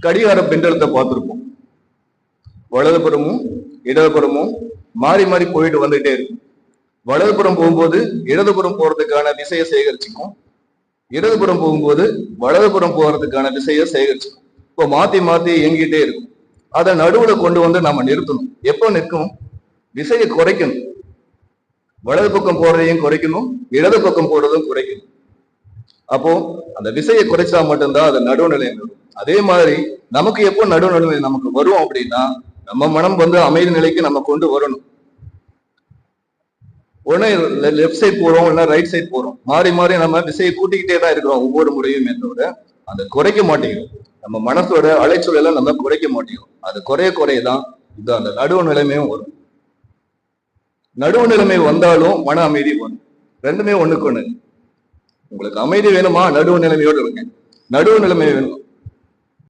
கடிகார பெண்டலத்தை பார்த்துருப்போம். வலதுபுறமும் இடதுபுறமும் மாறி மாறி போயிட்டு வந்துட்டே இருக்கும். வலதுபுறம் போகும்போது இடதுபுறம் போறதுக்கான திசையை சேகரிச்சுக்கும், இடதுபுறம் போகும்போது வலதுபுறம் போறதுக்கான திசையை சேகரிச்சுக்கும். இப்போ மாத்தி மாத்தி இயங்கிட்டே இருக்கும். அதை நடுவுல கொண்டு வந்து நம்ம நிறுத்தணும். எப்போ நிற்கும்? திசையை குறைக்கணும். வலது பக்கம் போறதையும் குறைக்கணும், இடது பக்கம் போறதும் குறைக்கணும். அப்போ அந்த விசையை குறைச்சா மட்டும்தான் அது நடுவுநிலை வரும். அதே மாதிரி நமக்கு எப்போ நடுவுநிலை நமக்கு வரும் அப்படின்னா, நம்ம மனம் வந்து அமைதி நிலைக்கு நம்ம கொண்டு வரணும். உடனே லெஃப்ட் சைட் போறோம், இல்ல ரைட் சைட் போறோம், மாறி மாறி நம்ம விசையை கூட்டிக்கிட்டே தான் இருக்கிறோம் ஒவ்வொரு முறையுமே தவிர அதை குறைக்க மாட்டேங்கிறோம். நம்ம மனசோட அலைச்சூழலை நம்ம குறைக்க மாட்டேங்கிறோம். அது குறையதான் இது அந்த நடுவு நிலைமையும் வரும். நடுவு நிலைமை வந்தாலும் மன அமைதி வரும். ரெண்டுமே ஒண்ணுக்கு ஒண்ணு. உங்களுக்கு அமைதி வேணுமா? நடுவு நிலைமையோடு இருங்க. நடுவு நிலைமை வேணும்